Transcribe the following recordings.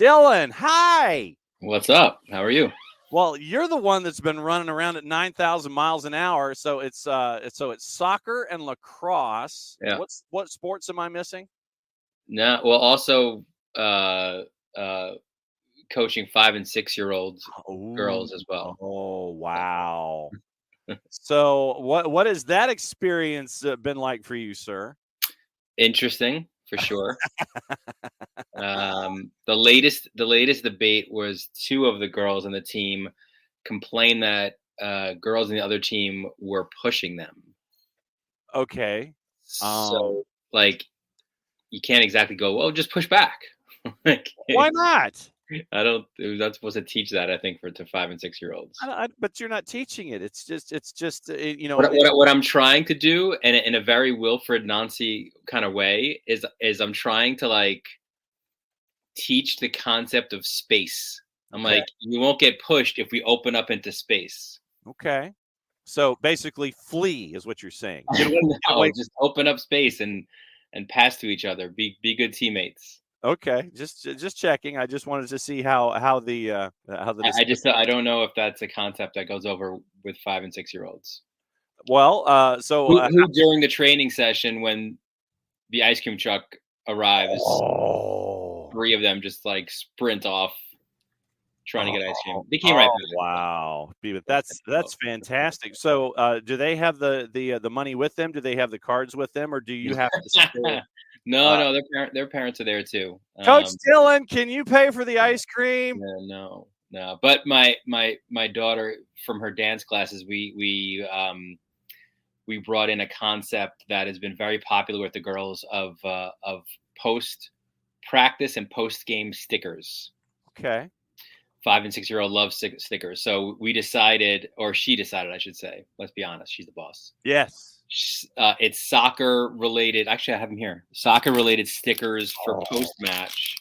Dylan, hi. What's up? How are you? Well, you're the one that's been running around at 9,000 miles an hour. So it's soccer and lacrosse. Yeah. What sports am I missing? No, well, also uh, coaching 5 and 6-year-olds Ooh, girls as well. oh, wow. So what has that experience been like for you, sir? Interesting for sure. The latest debate was two of the girls on the team complained that girls in the other team were pushing them. Okay. So like you can't exactly go, well, just push back. Like, Why not? We're not supposed to teach that, I think, to 5 and 6-year-olds. But you're not teaching it. It's just What I'm trying to do in a very Wilfred Nancy kind of way is I'm trying to like teach the concept of space. I'm Okay. like, you won't get pushed if we open up into space. Okay. So basically, flee is what you're saying. Get away. Just open up space and pass to each other. Be good teammates. Okay, just checking. I just wanted to see how the I don't know if that's a concept that goes over with 5 and 6-year-olds. Well, Who during the training session when the ice cream truck arrives, three of them just like sprint off trying to get ice cream. They came right back. Wow, that's fantastic. So, do they have the money with them? Do they have the cards with them, or do you have to still? No, their parents are there too. Coach Dylan, can you pay for the ice cream? No. But my daughter from her dance classes, we brought in a concept that has been very popular with the girls of post practice and post game stickers. Okay. 5 and 6-year-old love stickers. So we decided, or she decided, I should say. Let's be honest, she's the boss. Yes. It's soccer related. Actually, I have them here. Soccer related stickers for post match,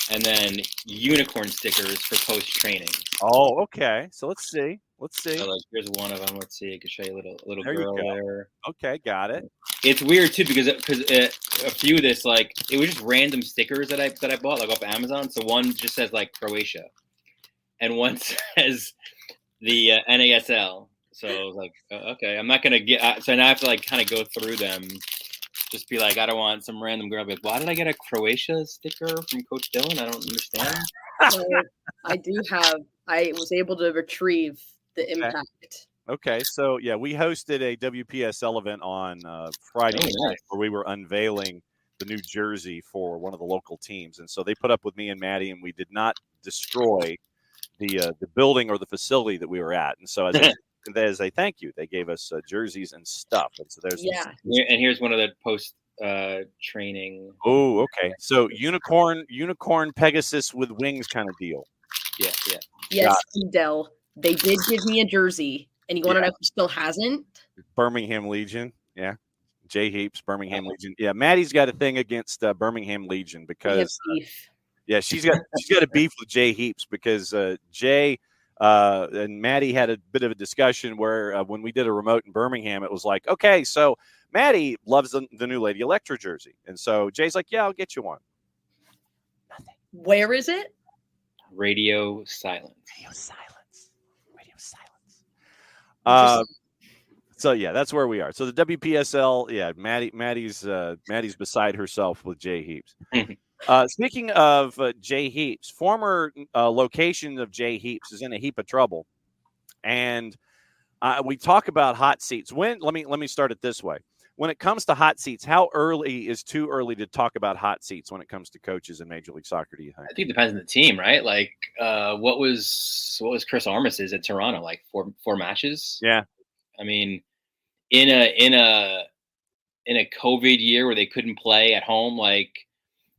and then unicorn stickers for post training. Oh, okay. So let's see. So like, here's one of them. Let's see. I can show you a little There girl you go. there. Okay, got it. It's weird too because a few of this, like, it was just random stickers that I bought like off Amazon. So one just says like Croatia, and one says the NASL. So I was like, okay, I'm not gonna get. So now I have to like kind of go through them. Just be like, I don't want some random girl. Like, why did I get a Croatia sticker from Coach Dylan? I don't understand. So I was able to retrieve the impact. Okay, so yeah, we hosted a WPSL event on Friday night where we were unveiling the new jersey for one of the local teams, and so they put up with me and Maddie, and we did not destroy the building or the facility that we were at, and so as a thank you, they gave us jerseys and stuff, and so there's and here's one of the post training. Oh, okay, so unicorn Pegasus with wings kind of deal. Yeah. Yes, Del. They did give me a jersey. And you want to know who still hasn't? Birmingham Legion. Yeah. Jay Heaps, Birmingham Legion. Yeah. Maddie's got a thing against Birmingham Legion because she's got a beef with Jay Heaps because Jay and Maddie had a bit of a discussion where when we did a remote in Birmingham, it was like, okay, so Maddie loves the new Lady Electra jersey. And so Jay's like, yeah, I'll get you one. Nothing. Where is it? Radio silence. So yeah, that's where we are. So the WPSL, yeah, Maddie's beside herself with Jay Heaps. Speaking of Jay Heaps, former location of Jay Heaps is in a heap of trouble, and we talk about hot seats. Let me start it this way. When it comes to hot seats, how early is too early to talk about hot seats when it comes to coaches in Major League Soccer, do you think? I think it depends on the team, right? Like, what was Chris Armis's at Toronto? Like four matches? Yeah. I mean, in a COVID year where they couldn't play at home, like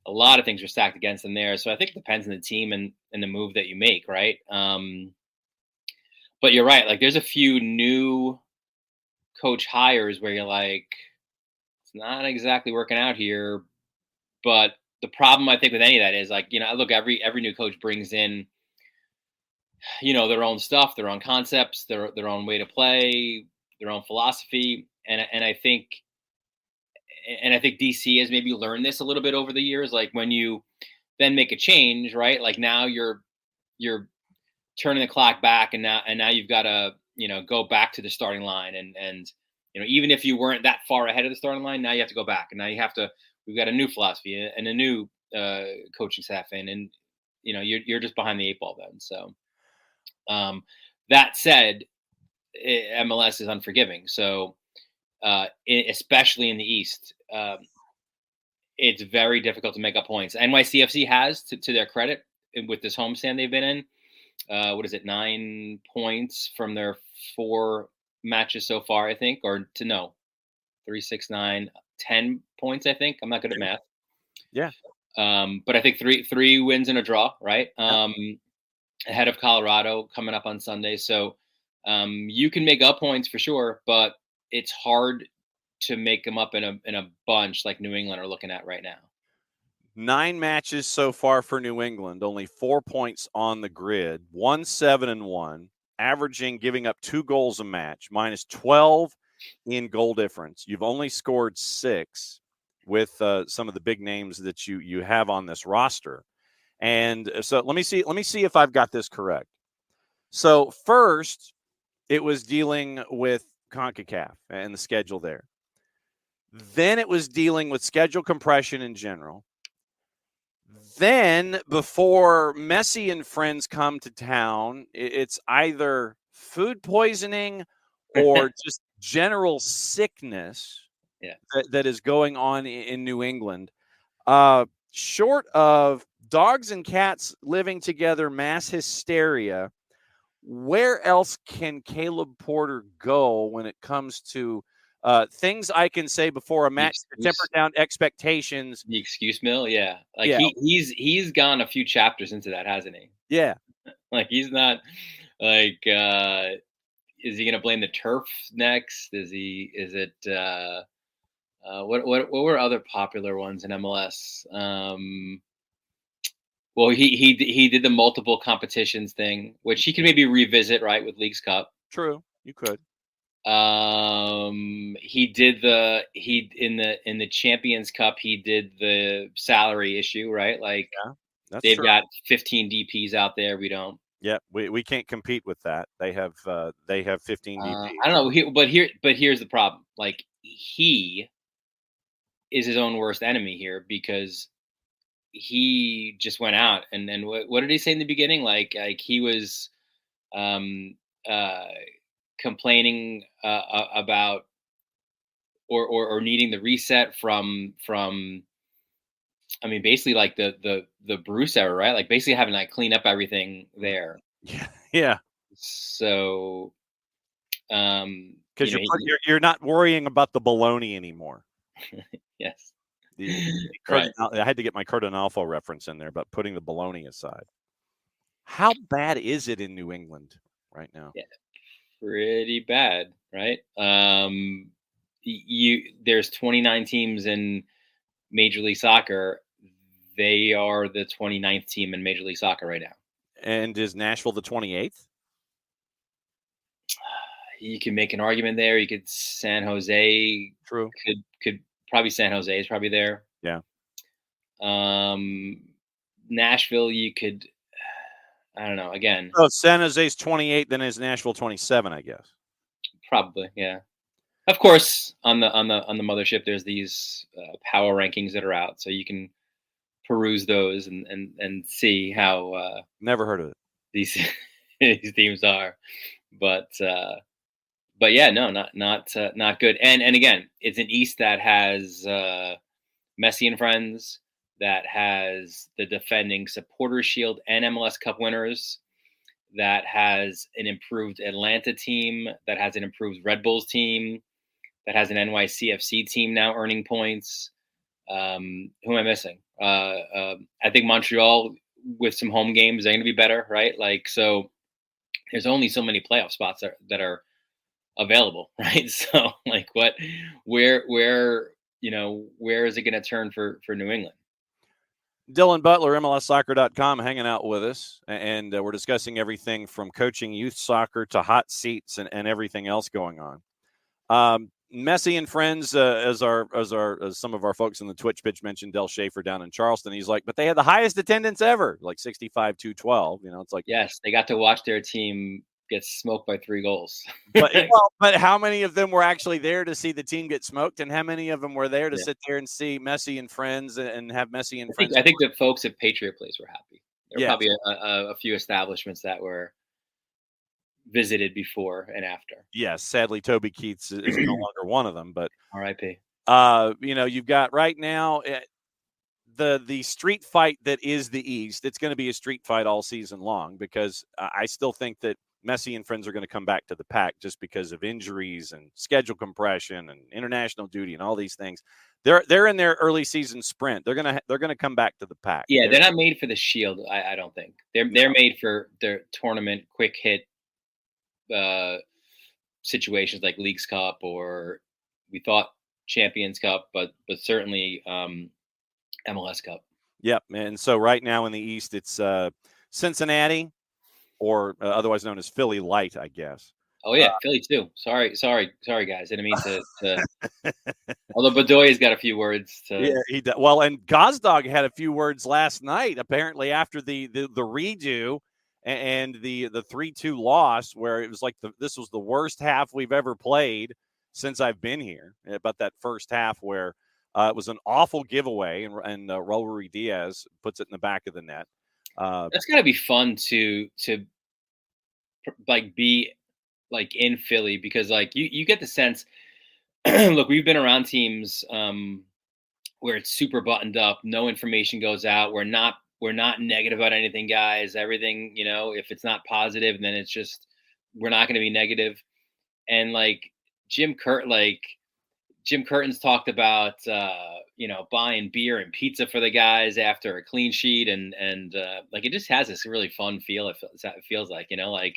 a lot of things were stacked against them there. So I think it depends on the team and the move that you make, right? But you're right. Like, there's a few new coach hires where you're like, it's not exactly working out here. But the problem, I think, with any of that is, like, look, every new coach brings in, their own stuff, their own concepts, their own way to play, their own philosophy. And I think DC has maybe learned this a little bit over the years. Like, when then make a change, right? Like now you're turning the clock back, and now you've got to go back to the starting line, and even if you weren't that far ahead of the starting line, now you have to go back, and now we've got a new philosophy and a new coaching staff in, and you're just behind the eight ball then. So that said, MLS is unforgiving. So especially in the East, it's very difficult to make up points. NYCFC has, to their credit, with this homestand they've been in. What is it? 9 points from their 4 matches so far, I think, 3, 6, 9, 10 points. I think. I'm not good at math. Yeah. But I think three wins and a draw, right? Ahead of Colorado coming up on Sunday. So you can make up points for sure, but it's hard to make them up in a bunch like New England are looking at right now. 9 matches so far for New England, only 4 points on the grid, 1-7-1, averaging giving up 2 goals a match, minus 12 in goal difference. You've only scored 6 with some of the big names that you have on this roster. And so let me see if I've got this correct. So first, it was dealing with CONCACAF and the schedule there. Then it was dealing with schedule compression in general. Then, before Messi and friends come to town, it's either food poisoning or just general sickness that is going on in New England. Short of dogs and cats living together, mass hysteria, where else can Caleb Porter go when it comes to things I can say before a match to temper down expectations? The excuse mill, yeah. Like he's gone a few chapters into that, hasn't he? Yeah. Like he's not like is he gonna blame the turf next? Is it what were other popular ones in MLS? Well, he did the multiple competitions thing, which he can maybe revisit, right, with Leagues Cup. True, you could. He did in the Champions Cup, he did the salary issue, right? Like they've got 15 DPs out there. We don't. Yeah, we can't compete with that. They have 15 DPs. I don't know, but here's the problem. Like he is his own worst enemy here because he just went out and then what did he say in the beginning? Like he was complaining about or needing the reset from I mean basically like the Bruce era, right? Like basically having to like clean up everything there. Yeah. So because you're not worrying about the baloney anymore. Yes. Right. I had to get my Cardinalfo reference in there, but putting the baloney aside. How bad is it in New England right now? Yeah, pretty bad, right? There's 29 teams in Major League Soccer. They are the 29th team in Major League Soccer right now. And is Nashville the 28th? You can make an argument there. You could San Jose. True. Could probably San Jose is probably there. Yeah. Nashville, you could. I don't know. Again. Oh, San Jose's 28, then is Nashville 27, I guess. Probably, yeah. Of course, on the mothership, there's these power rankings that are out, so you can peruse those and see how. Never heard of it. These teams are, but yeah, no, not good. And again, it's an East that has Messi and friends, that has the defending Supporters Shield and MLS Cup winners, that has an improved Atlanta team, that has an improved Red Bulls team, that has an NYCFC team now earning points. Who am I missing? I think Montreal with some home games, they're going to be better, right? Like, so there's only so many playoff spots that are available, right? So like where is it going to turn for New England? Dylan Butler, MLSsoccer.com, hanging out with us, and we're discussing everything from coaching youth soccer to hot seats and everything else going on. Messi and friends, as some of our folks in the Twitch pitch mentioned, Del Schaefer down in Charleston. He's like, but they had the highest attendance ever, like 65-12. It's like, yes, they got to watch their team get smoked by 3 goals. but how many of them were actually there to see the team get smoked, and how many of them were there to sit there and see Messi and friends and have Messi and friends? I think the folks at Patriot Place were happy. There were Yes. probably a few establishments that were visited before and after. Yes, sadly, Toby Keith's is no longer one of them. But R.I.P. You've got right now the street fight that is the East. It's going to be a street fight all season long, because I still think that Messi and friends are going to come back to the pack just because of injuries and schedule compression and international duty and all these things. They're in their early season sprint. They're gonna come back to the pack. Yeah, they're not made for the Shield. I don't think they're made for their tournament quick hit situations like Leagues Cup, or we thought Champions Cup, but certainly MLS Cup. Yep. And so right now in the East, it's Cincinnati, or otherwise known as Philly Light, I guess. Oh yeah, Philly too. Sorry, guys. I didn't mean to. Although Bedoya's got a few words to. Yeah, he does. Well, and Gazdag had a few words last night, apparently after the redo and the 3-2 loss, where it was like this was the worst half we've ever played since I've been here. About that first half where it was an awful giveaway, and Raul Ruidiaz puts it in the back of the net. That's got to be fun to like be like in Philly, because like you get the sense. Look, we've been around teams where it's super buttoned up, no information goes out. We're not negative about anything, guys. Everything, if it's not positive, then it's just we're not going to be negative. And like Jim Curtin's talked about buying beer and pizza for the guys after a clean sheet, and like it just has this really fun feel. It feels like like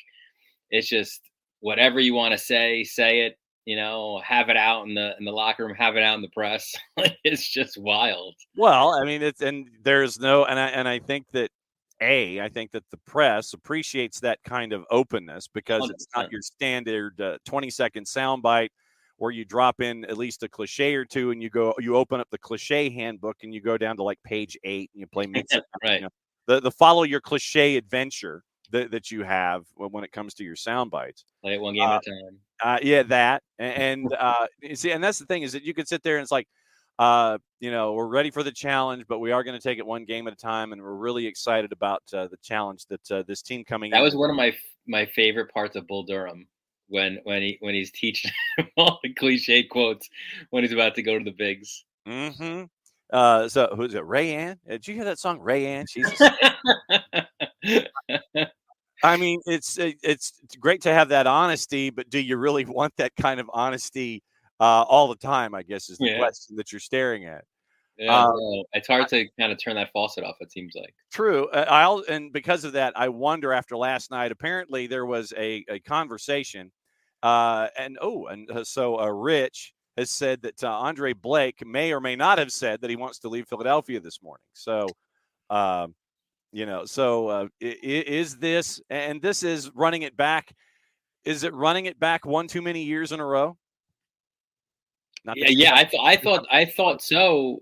it's just whatever you want to say it. Have it out in the locker room, have it out in the press. It's just wild. Well, I mean, there's no, and I think that the press appreciates that kind of openness, because 100%. It's not your standard 20-second soundbite where you drop in at least a cliche or two, and you open up the cliche handbook and you go down to like page 8 and you play right. The follow your cliche adventure that you have when it comes to your sound bites. Play it one game at a time. Yeah, that. And you see, and that's the thing, is that you could sit there and it's like, we're ready for the challenge, but we are going to take it one game at a time, and we're really excited about the challenge that this team coming in. That was one of my favorite parts of Bull Durham, when he's teaching all the cliche quotes when he's about to go to the bigs. Mm-hmm. So who's it? Ray Ann? Did you hear that song, Ray Ann? Jesus. I mean, it's great to have that honesty, but do you really want that kind of honesty all the time, I guess, is the question that you're staring at. Yeah, it's hard to kind of turn that faucet off, it seems like. True. And because of that, I wonder, after last night, apparently there was a conversation. So Rich has said that Andre Blake may or may not have said that he wants to leave Philadelphia this morning. So, is this, and this is running it back? Is it running it back one too many years in a row? I thought so.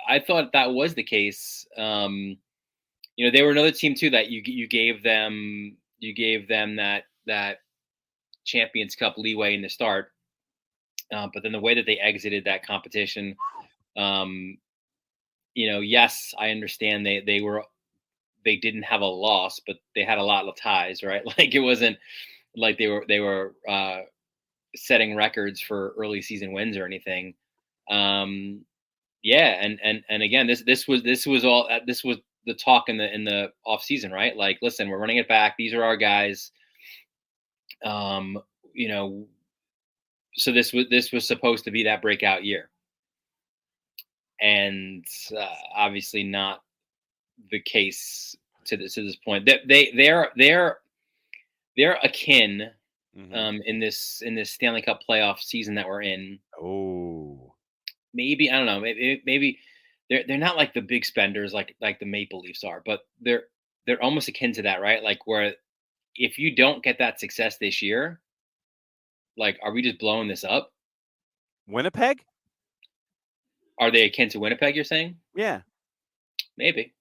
I thought that was the case. They were another team too that you gave them that Champions Cup leeway in the start, but then the way that they exited that competition, yes, I understand they didn't have a loss, but they had a lot of ties, right? Like it wasn't like they were setting records for early season wins or anything. And again, this was the talk in the off season, right? Like, listen, we're running it back. These are our guys. So this was supposed to be that breakout year, and obviously not the case to this point. They're akin. Mm-hmm. In this Stanley Cup playoff season that we're in. Oh, maybe, I don't know. Maybe they're not like the big spenders like the Maple Leafs are, but they're almost akin to that, right? Like, where if you don't get that success this year, like, are we just blowing this up? Winnipeg? Are they akin to Winnipeg, you're saying? Yeah. Maybe.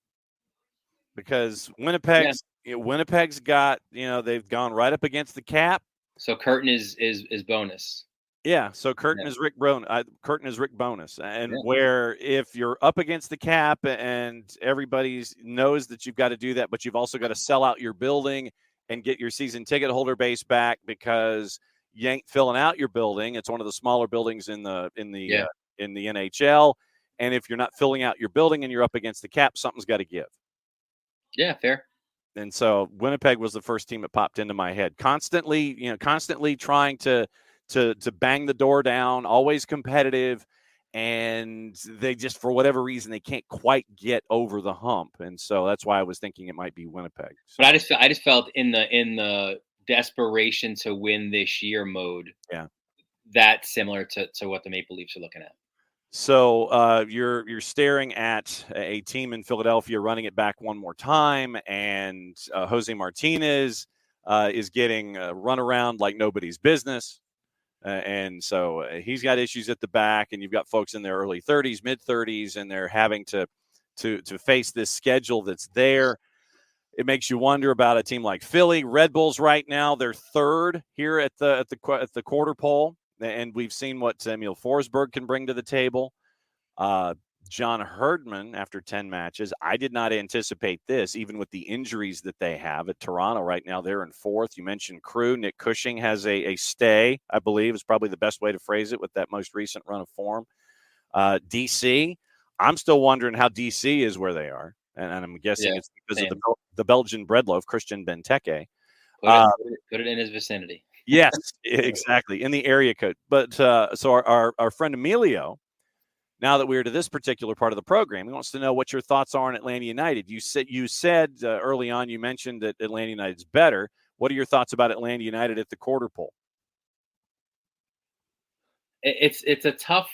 Because Winnipeg's got, they've gone right up against the cap. So Curtin is bonus. Yeah, so Curtin is Rick Bonus, and where if you're up against the cap and everybody knows that you've got to do that, but you've also got to sell out your building and get your season ticket holder base back because you ain't filling out your building. It's one of the smaller buildings in the NHL, and if you're not filling out your building and you're up against the cap, something's got to give. Yeah, fair. And so Winnipeg was the first team that popped into my head. Constantly trying to bang the door down, always competitive, and they just, for whatever reason, they can't quite get over the hump. And so that's why I was thinking it might be Winnipeg. So, but I just felt in the desperation to win this year mode. Yeah, that's similar to what the Maple Leafs are looking at. So you're staring at a team in Philadelphia running it back one more time, and Jose Martinez is getting run around like nobody's business. And so he's got issues at the back, and you've got folks in their early 30s, mid 30s, and they're having to face this schedule that's there. It makes you wonder about a team like Philly. Red Bulls right now, they're third here at the quarter pole, and we've seen what Emil Forsberg can bring to the table. John Herdman, after 10 matches, I did not anticipate this, even with the injuries that they have at Toronto right now. They're in fourth. You mentioned Crew. Nick Cushing has a stay, I believe, is probably the best way to phrase it with that most recent run of form. DC, I'm still wondering how DC is where they are, and I'm guessing it's because of the Belgian bread loaf, Christian Benteke. Put it in his vicinity. Yes, exactly, in the area code. But so our friend Emilio, now that we're to this particular part of the program, he wants to know what your thoughts are on Atlanta United. You said early on, you mentioned that Atlanta United's better. What are your thoughts about Atlanta United at the quarter pole? It's a tough,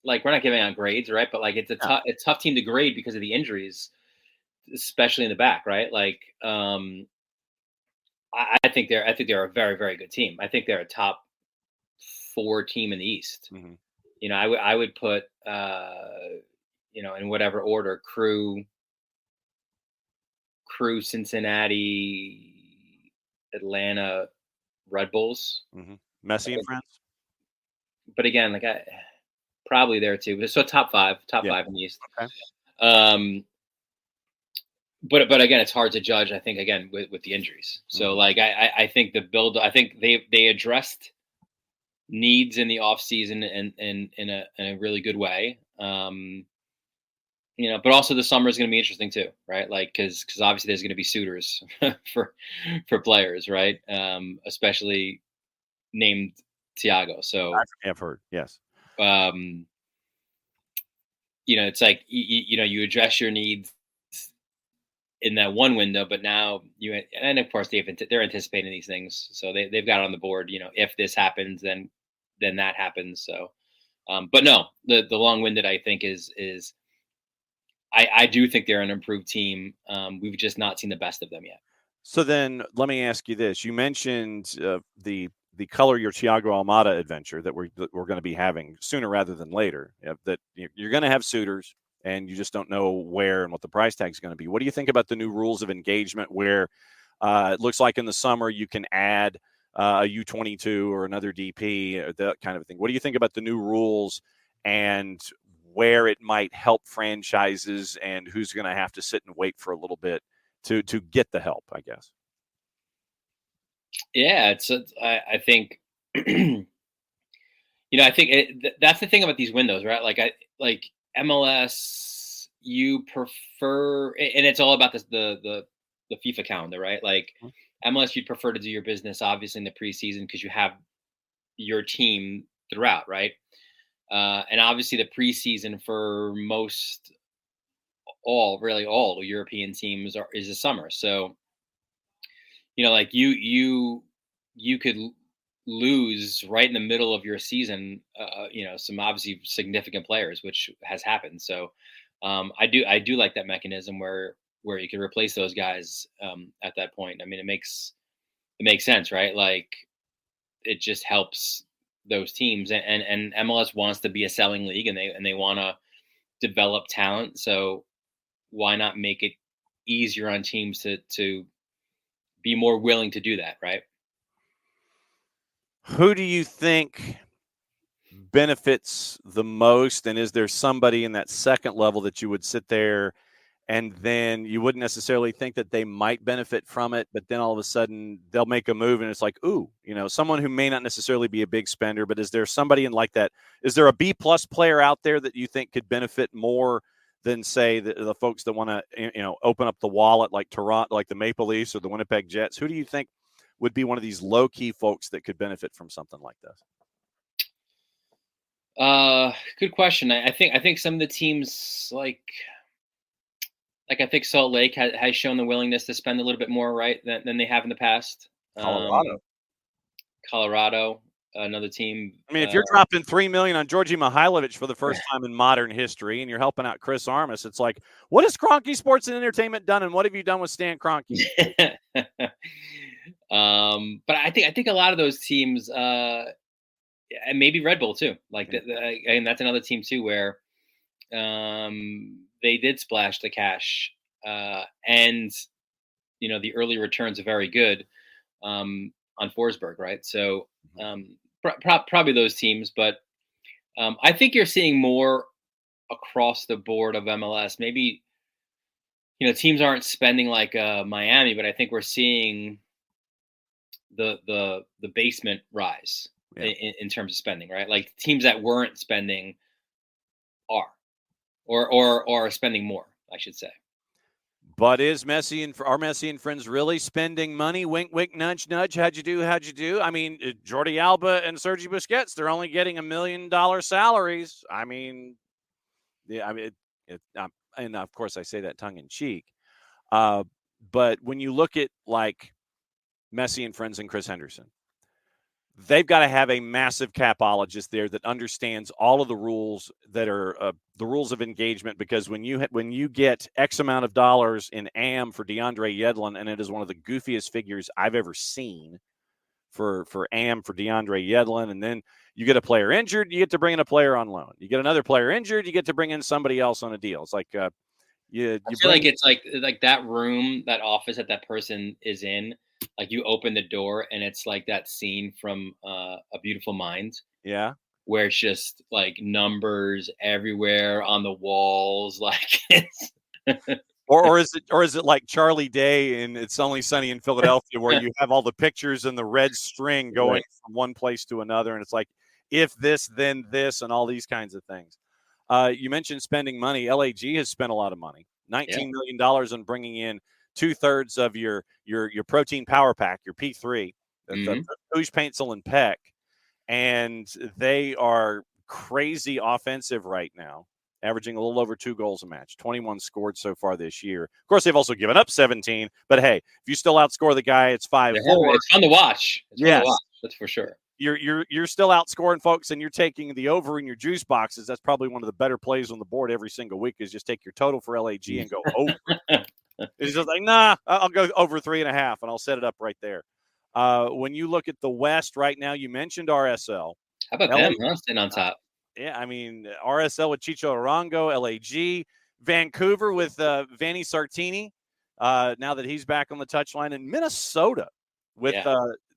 like, we're not giving out grades, right? But like it's a tough team to grade because of the injuries, especially in the back, right? Like I think they're a very, very good team. I think they're a top 4 team in the East. Mm-hmm. I would put, in whatever order, Crew, Cincinnati, Atlanta, Red Bulls. Mm-hmm. Messi and friends. But again, like probably there too. So top five in the East. Okay. But again, it's hard to judge. I think again with the injuries. So like I think the build. I think they addressed needs in the offseason and in a really good way. But also the summer is going to be interesting too, right? Like because obviously there's going to be suitors for players, right? Especially named Thiago. So I've heard, yes. It's like you address your needs in that one window, but now and of course they're anticipating these things, so they've got it on the board. If this happens, then that happens. So, but no, the long-winded I think is I do think they're an improved team. We've just not seen the best of them yet. So then let me ask you this: you mentioned the Color Your Thiago Almada adventure that we're going to be having sooner rather than later. That you're going to have suitors, and you just don't know where and what the price tag is going to be. What do you think about the new rules of engagement where it looks like in the summer you can add a U22 or another DP, or that kind of thing? What do you think about the new rules and where it might help franchises and who's going to have to sit and wait for a little bit to get the help, I guess? Yeah, I think, I think that's the thing about these windows, right? Like MLS, you prefer, and it's all about the FIFA calendar, right? Like MLS, you'd prefer to do your business obviously in the preseason because you have your team throughout, right? And obviously the preseason for all European teams is the summer. So, like you could lose right in the middle of your season, some obviously significant players, which has happened. So I do like that mechanism where you can replace those guys at that point. I mean, it makes sense, right? Like it just helps those teams, and MLS wants to be a selling league, and they want to develop talent. So why not make it easier on teams to be more willing to do that, right? Who do you think benefits the most, and is there somebody in that second level that you would sit there and then you wouldn't necessarily think that they might benefit from it, but then all of a sudden they'll make a move and it's like, ooh, someone who may not necessarily be a big spender, but is there somebody in like that? Is there a B+ player out there that you think could benefit more than, say, the folks that want to, open up the wallet, like Toronto, like the Maple Leafs or the Winnipeg Jets? Who do you think would be one of these low key folks that could benefit from something like this? Good question. I think some of the teams like I think Salt Lake has shown the willingness to spend a little bit more, right, than they have in the past. Colorado, another team. I mean, if you're dropping $3 million on Georgi Mihailovic for the first time in modern history, and you're helping out Chris Armas, it's like, what has Kroenke Sports and Entertainment done, and what have you done with Stan Kroenke? But I think a lot of those teams, and maybe Red Bull too, and that's another team too where they did splash the cash, and the early returns are very good on Forsberg, right? So probably those teams, but I think you're seeing more across the board of MLS. Maybe teams aren't spending like Miami, but I think we're seeing the basement rise in terms of spending, right? Like teams that weren't spending are. Or are spending more, I should say. But is Messi and our Messi and friends really spending money? Wink, wink, nudge, nudge. How'd you do? I mean, Jordi Alba and Sergi Busquets, they're only getting $1 million salaries. I mean, and of course I say that tongue in cheek. But when you look at like Messi and friends and Chris Henderson, they've got to have a massive capologist there that understands all of the rules that are the rules of engagement, because when you get X amount of dollars in AM for DeAndre Yedlin, and it is one of the goofiest figures I've ever seen for AM for DeAndre Yedlin, and then you get a player injured, you get to bring in a player on loan. You get another player injured, you get to bring in somebody else on a deal. It's like I feel like it's like that room, that office that person is in. Like you open the door and it's like that scene from A Beautiful Mind. Yeah. Where it's just like numbers everywhere on the walls. Like it's or is it like Charlie Day in It's Only Sunny in Philadelphia, where you have all the pictures and the red string going from one place to another. And it's like, if this, then this, and all these kinds of things. You mentioned spending money. LAG has spent a lot of money, $19 million on bringing in 2/3 of your protein power pack, your P3, the Rouge Paintsel and Peck, and they are crazy offensive right now, averaging a little over 2 goals a match, 21 scored so far this year. Of course, they've also given up 17, but hey, if you still outscore the guy, it's 5-4. It's fun to watch. Fun to watch, that's for sure. You're still outscoring folks, and you're taking the over in your juice boxes. That's probably one of the better plays on the board every single week, is just take your total for LAG and go over. It's just like, nah, I'll go over 3.5, and I'll set it up right there. When you look at the West right now, you mentioned RSL. How about them, huh? Sitting on top. Yeah, I mean, RSL with Chicho Arango, LAG, Vancouver with Vanni Sartini, now that he's back on the touchline, and Minnesota with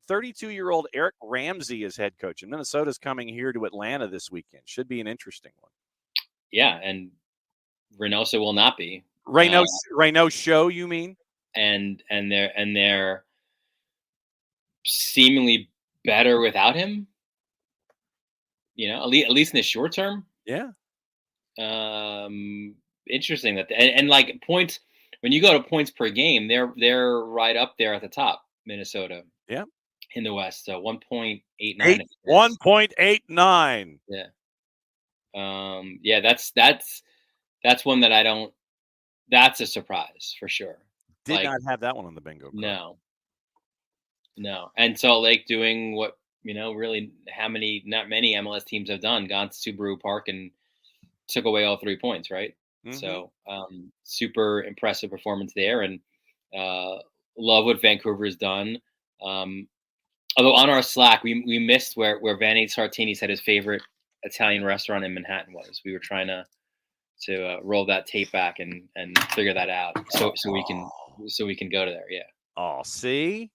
32-year-old Eric Ramsey as head coach. And Minnesota's coming here to Atlanta this weekend. Should be an interesting one. Yeah, and Reynoso will not be. Reynoso show, you mean? And they're seemingly better without him. At least in the short term. Yeah. Interesting that and like points, when you go to points per game, they're right up there at the top. Minnesota. Yeah. In the West, so 1.89. 1.89. Yeah. That's one that I don't. That's a surprise for sure. Did not have that one on the bingo card. No. And Salt Lake doing what, really not many MLS teams have done, gone to Subaru Park and took away all 3 points, right? Mm-hmm. So super impressive performance there, and love what Vancouver has done. Although on our Slack, we missed where Vanni Sartini said his favorite Italian restaurant in Manhattan was. We were trying to roll that tape back and figure that out, so we can go to there. Yeah. Oh, see.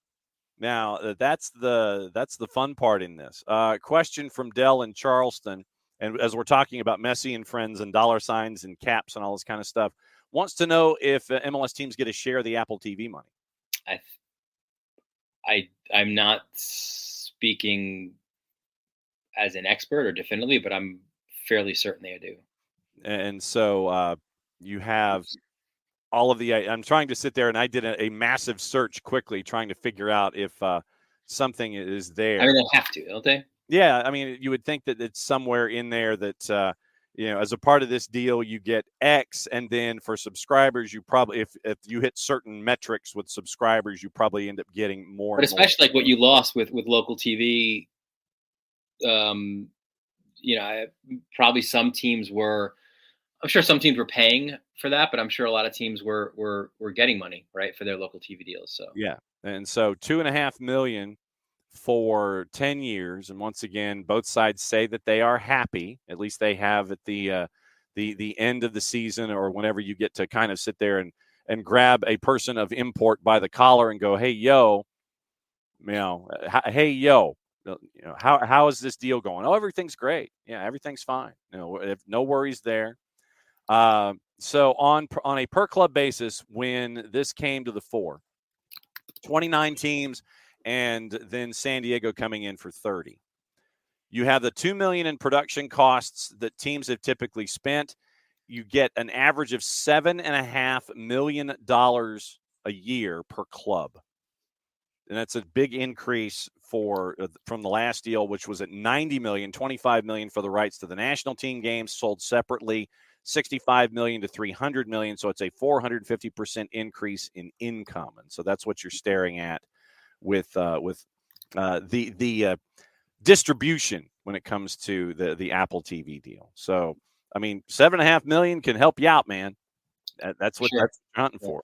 Now that's the fun part in this. Question from Dell in Charleston, and as we're talking about Messi and friends and dollar signs and caps and all this kind of stuff, wants to know if MLS teams get a share of the Apple TV money. I'm not speaking as an expert or definitively, but I'm fairly certain they do. And so you have all of the. I'm trying to sit there, and I did a massive search quickly, trying to figure out if something is there. I mean, they have to, don't they? Yeah, I mean, you would think that it's somewhere in there that as a part of this deal, you get X, and then for subscribers, you probably, if you hit certain metrics with subscribers, you probably end up getting more. But especially like what you lost with local TV, probably some teams were. I'm sure some teams were paying for that, but I'm sure a lot of teams were getting money, right, for their local TV deals. So yeah, and so $2.5 million for 10 years, and once again, both sides say that they are happy. At least they have at the end of the season, or whenever you get to kind of sit there and grab a person of import by the collar and go, hey yo, how is this deal going? Oh, everything's great. Yeah, everything's fine. No worries there. So on a per club basis, when this came to the fore, 29 teams, and then San Diego coming in for 30. You have the $2 million in production costs that teams have typically spent. You get an average of $7.5 million a year per club. And that's a big increase from the last deal, which was at $90 million, $25 million for the rights to the national team games sold separately, $65 million to $300 million. So it's a 450% increase in income. And so that's what you're staring at with the distribution when it comes to the Apple TV deal. So, I mean, $7.5 million can help you out, man. That's what that's hunting for.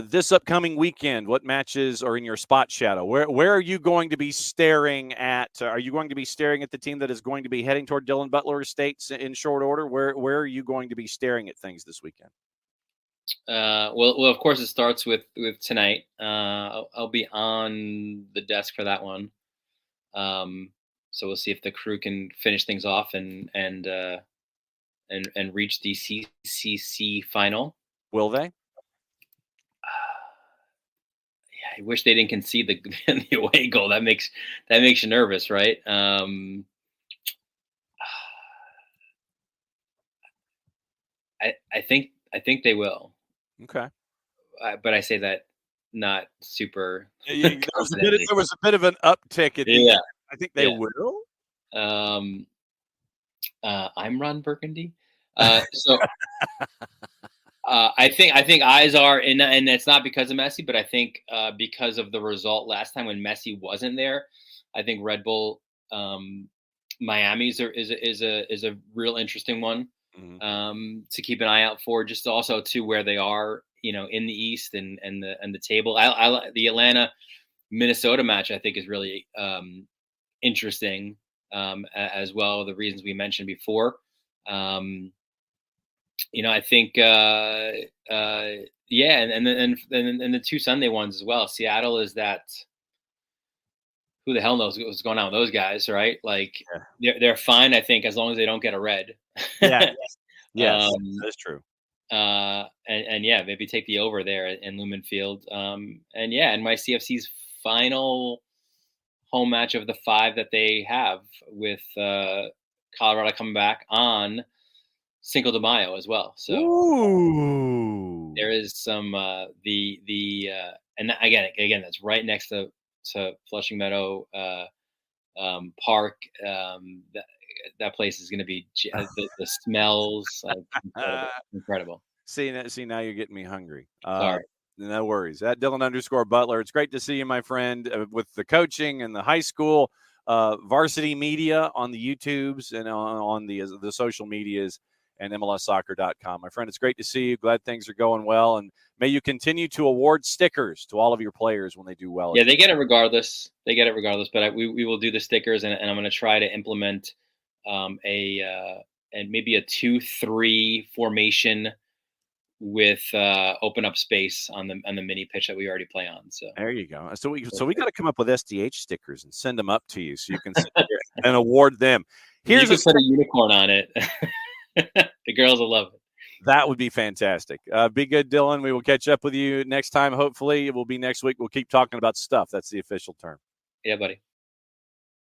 This upcoming weekend, what matches are in your spot shadow? Where are you going to be staring at? Are you going to be staring at the team that is going to be heading toward Dylan Butler Estates in short order? Where are you going to be staring at things this weekend? Well, of course, it starts with tonight. I'll be on the desk for that one. So we'll see if the crew can finish things off and reach the CCC final. Will they? I wish they didn't concede the away goal. That makes you nervous, right? I think they will. Okay. But I say that not super. There was a bit of an uptick at the end. I think they will. I'm Ron Burgundy. So I think eyes are in, and it's not because of Messi, but I think because of the result last time when Messi wasn't there. I think Red Bull Miami's is a real interesting one to keep an eye out for. Just also to where they are, in the East and the table. I the Atlanta Minnesota match I think is really interesting as well. The reasons we mentioned before. I think and the two Sunday ones as well. Seattle is that. Who the hell knows what's going on with those guys, right? Like they're fine, I think, as long as they don't get a red. Yeah, yes, that's true. And maybe take the over there in Lumen Field. And my CFC's final home match of the 5 that they have with Colorado coming back on Cinco de Mayo as well. So there is some and again that's right next to Flushing Meadow Park. That place is going to be the smells incredible. See now you're getting me hungry. Sorry. No worries. At Dylan_Butler. It's great to see you, my friend, with the coaching and the high school varsity media on the YouTubes and on the social medias. and MLSsoccer.com. My friend, it's great to see you. Glad things are going well, and may you continue to award stickers to all of your players when they do well. Yeah, they get it regardless. But we will do the stickers, and I'm going to try to implement and maybe a 2-3 formation with open up space on the mini pitch that we already play on. So there you go. So we got to come up with SDH stickers and send them up to you so you can sit there and award them. Here's you can put a unicorn on it. The girls will love it. That would be fantastic. Be good, Dylan. We will catch up with you next time. Hopefully, it will be next week. We'll keep talking about stuff. That's the official term. Yeah, buddy.